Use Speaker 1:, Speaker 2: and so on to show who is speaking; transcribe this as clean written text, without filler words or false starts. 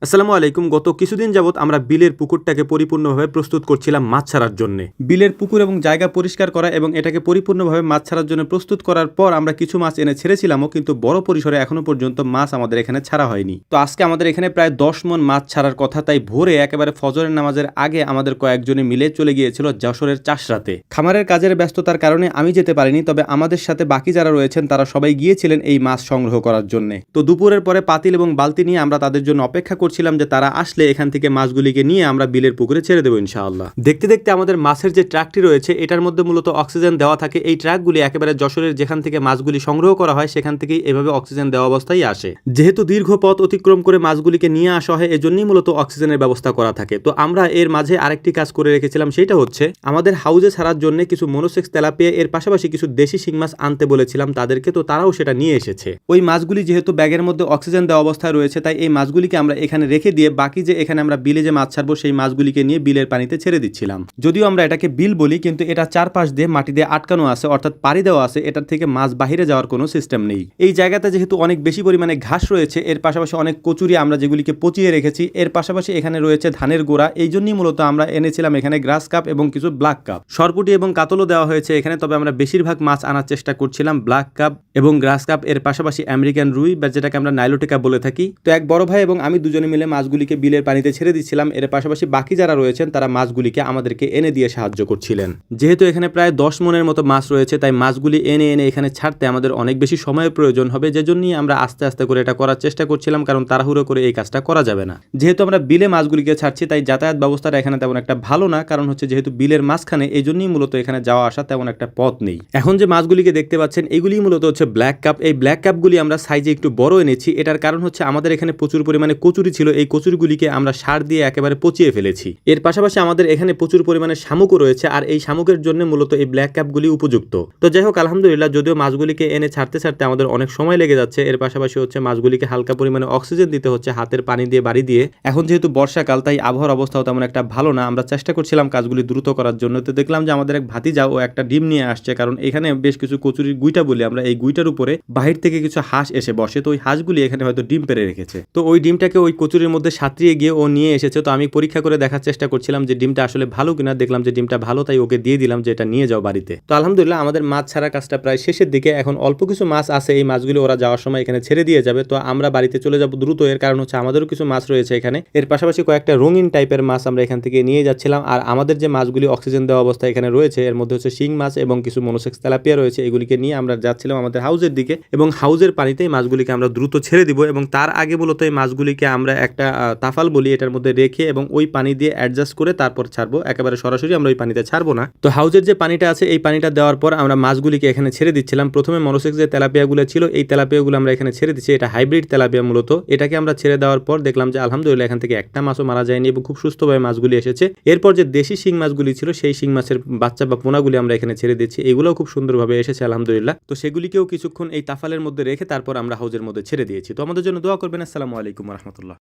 Speaker 1: আসসালামু আলাইকুম। গত কিছুদিন যাবত আমরা বিলের পুকুরটাকে পরিপূর্ণভাবে প্রস্তুত করছিলাম মাছ ছাড়ার জন্য। বিলের পুকুর এবং জায়গা পরিষ্কার করা এবং এটাকে পরিপূর্ণভাবে মাছ ছাড়ার জন্য প্রস্তুত করার পর আমরা কিছু মাছ এনে ছেড়েছিলামও, কিন্তু বড় পরিসরে এখনো পর্যন্ত মাছ আমাদের এখানে ছাড়া হয়নি। তো আজকে আমাদের এখানে প্রায় 10 মণ মাছ ছাড়ার কথা, তাই ভোরে একেবারে ফজরের নামাজের আগে আমাদের কয়েকজনে মিলে চলে গিয়েছিল যশোরের চাষরাতে। খামারের কাজের ব্যস্ততার কারণে আমি যেতে পারিনি, তবে আমাদের সাথে বাকি যারা রয়েছেন তারা সবাই গিয়েছিলেন এই মাছ সংগ্রহ করার জন্য। তো দুপুরের পরে পাতিল এবং বালতি নিয়ে আমরা তাদের জন্য অপেক্ষা করছিলাম যে তারা আসলে এখান থেকে মাছগুলিকে নিয়ে আমরা বিলের পুকুরে ছেড়ে দেবো ইনশাআল্লাহ। দেখতে দেখতে আমাদের মাছের যে ট্রাকটি রয়েছে এটার মধ্যে মূলত অক্সিজেন দেওয়া থাকে। এই ট্রাকগুলি একেবারে যশোরের যেখান থেকে মাছগুলি সংগ্রহ করা হয় সেখান থেকেই এভাবে অক্সিজেন দেওয়া অবস্থায় আসে। যেহেতু দীর্ঘ পথ অতিক্রম করে মাছগুলিকে নিয়ে আসা হয়, এজন্যই মূলত অক্সিজেনের ব্যবস্থা করা থাকে। তো আমরা এর মাঝে আরেকটি কাজ করে রেখেছিলাম, সেটা হচ্ছে আমাদের হাউজে ছাড়ার জন্য কিছু মনোসেক্স তেলাপিয়া, এর পাশাপাশি কিছু দেশি শিং মাছ আনতে বলেছিলাম তাদেরকে, তো তারাও সেটা নিয়ে এসেছে। ওই মাছগুলি যেহেতু ব্যাগের মধ্যে অক্সিজেন দেওয়া অবস্থায় রয়েছে, তাই এই মাছগুলিকে আমরা এখানে রেখে দিয়ে বাকি যে এখানে আমরা বিলে যে মাছ ছাড়বো সেই মাছগুলিকে নিয়ে বিলের পানিতে ছেড়ে দিচ্ছিলাম। যদিও আমরা এটাকে বিল বলি, কিন্তু এটা চারপাশ দিয়ে মাটি দিয়ে আটকানো আছে, অর্থাৎ পাড়ি দেওয়া আছে, এটার থেকে মাছ বাহিরে যাওয়ার কোনো সিস্টেম নেই। এই জায়গাতে যেহেতু অনেক বেশি পরিমাণে ঘাস রয়েছে, এর পাশাপাশি অনেক কচুরি আমরা যেগুলিকে পচিয়ে রেখেছি, এর পাশাপাশি এখানে রয়েছে ধানের গোড়া। এই জন্যই মূলত আমরা এনেছিলাম এখানে গ্রাস কাপ এবং কিছু ব্ল্যাক কাপ। সরপুটি এবং কাতলও দেওয়া হয়েছে এখানে, তবে আমরা বেশিরভাগ মাছ আনার চেষ্টা করছিলাম ব্ল্যাক কাপ এবং গ্রাস কাপ, এর পাশাপাশি আমেরিকান রুই বা যেটাকে আমরা নাইলোটিকা বলে থাকি। তো এক বড় ভাই এবং আমি দুজনে মিলে মাছগুলিকে বিলের পানিতে ছেড়ে দিচ্ছিলাম। এর পাশাপাশি বাকি যারা রয়েছেন তারা মাছগুলিকে আমাদেরকে এনে দিয়ে সাহায্য করছিলেন। যেহেতু এখানে প্রায় 10 মণের মতো মাছ রয়েছে, তাই মাছগুলি এনে এনে এখানে ছাড়তে আমাদের অনেক বেশি সময়ের প্রয়োজন হবে, যে জন্যই আমরা আস্তে আস্তে করে এটা করার চেষ্টা করছিলাম, কারণ তাড়াহুড়ো করে এই কাজটা করা যাবে না। যেহেতু আমরা বিলে মাছগুলিকে ছাড়ছি, তাই যাতায়াত ব্যবস্থাটা এখানে তেমন একটা ভালো না, কারণ হচ্ছে যেহেতু বিলের মাঝখানে, এই জন্যই মূলত এখানে যাওয়া আসা তেমন একটা পথ নেই। এখন যে মাছগুলিকে দেখতে পাচ্ছেন এগুলি মূলত হচ্ছে ব্ল্যাক কাপ। এই ব্ল্যাক কাপগুলি আমরা সাইজে একটু বড় এনেছি, এটার কারণ হচ্ছে আমাদের এখানে প্রচুর পরিমাণে কচুরি ছিল, এই কচুরিগুলিকে আমরা সার দিয়ে একেবারে পচিয়ে ফেলেছি। এর পাশাপাশি আমাদের এখানে প্রচুর পরিমাণে শামুকও রয়েছে, আর এই শামুকের জন্য মূলত এই ব্ল্যাক কাপগুলি উপযুক্ত। তো যাই হোক, আলহামদুলিল্লাহ, যদিও মাছগুলিকে এনে ছাড়তে ছাড়তে আমাদের অনেক সময় লেগে যাচ্ছে, এর পাশাপাশি হচ্ছে মাছগুলিকে হালকা পরিমাণে অক্সিজেন দিতে হচ্ছে হাতের পানি দিয়ে বাড়ি দিয়ে। এখন যেহেতু বর্ষাকাল, তাই আবহাওয়ার অবস্থাও তেমন একটা ভালো না। আমরা চেষ্টা করছিলাম কাজগুলি দ্রুত করার জন্য। তো দেখলাম যে আমাদের এক ভাতিজা ও একটা ডিম নিয়ে আসছে, কারণ এখানে বেশ কিছু কচুরির গুইটা বলি আমরা, এই গুইটার উপরে বাহির থেকে কিছু হাঁস এসে বসে, তো ওই হাঁসগুলি এখানে হয়তো ডিম পেড়ে রেখেছে। তো ওই ডিমটাকে ওই কচুরির মধ্যে সাঁতরিয়ে গিয়ে ও নিয়ে এসেছে। তো আমি পরীক্ষা করে দেখার চেষ্টা করছিলাম যে ডিমটা আসলে ভালো কিনা। দেখলাম যে ডিমটা ভালো, তাই ওকে দিয়ে দিলাম যে এটা নিয়ে যাও বাড়িতে। তো আলহামদুলিল্লাহ, আমাদের মাছ ছাড়া কাজটা প্রায় শেষের দিকে। এখন অল্প কিছু মাছ আছে, এই মাছগুলি ওরা যাওয়ার সময় এখানে ছেড়ে দিয়ে যাবে। তো আমরা বাড়িতে চলে যাব দ্রুত, এর কারণ হচ্ছে আমাদেরও কিছু মাছ রয়েছে এখানে। এর পাশাপাশি কয়েকটা রঙিন টাইপের মাছ আমরা এখান থেকে নিয়ে যাচ্ছিলাম। আর আমাদের যে মাছগুলি অক্সিজেন দেওয়া অবস্থায় এখানে রয়েছে, এর মধ্যে হচ্ছে শিং মাছ এবং কিছু মনোসেক্স তেলাপিয়া রয়েছে, এগুলিকে নিয়ে আমরা যাচ্ছিলাম আমাদের হাউজের দিকে, এবং হাউজের পানিতেই মাছগুলিকে আমরা দ্রুত ছেড়ে দিব। এবং তার আগে মূলত এই মাছগুলিকে আমরা একটা তাফাল বলি, এটার মধ্যে রেখে এবং ওই পানি দিয়ে অ্যাডজাস্ট করে তারপর ছাড়বো। একেবারে সরাসরি আমরা ওই পানিতে ছাড়বো না। তো হাউজের যে পানিটা আছে, এই পানিটা দেওয়ার পর আমরা মাছগুলিকে এখানে ছেড়ে দিচ্ছিলাম। প্রথমে মনোসেক্স যে তেলাপিয়াগুলো ছিল, এই তেলাপিয়াগুলো আমরা এখানে ছেড়ে দিচ্ছি। এটা হাইব্রিড তেলাপিয়া মূলত। এটাকে আমরা ছেড়ে দেওয়ার পর দেখলাম যে আলহামদুলিল্লাহ এখান থেকে একটা মাছও মারা যায়নি এবং খুব সুস্থভাবে মাছগুলি এসেছে। এরপর যে দেশি শিং মাছগুলি ছিল, সেই শিং মাছের বাচ্চা বা পোনাগুলি আমরা এখানে ছেড়ে দিচ্ছি, এগুলোও খুব সুন্দরভাবে এসেছে আলহামদুলিল্লাহ। তো সেগুলিকেও কিছুক্ষণ এই তাফালের মধ্যে রেখে তারপর আমরা হাউজের মধ্যে ছেড়ে দিয়েছি। তো আমাদের জন্য দোয়া করবেন। আসসালামু আলাইকুম রহমতুল্লাহ।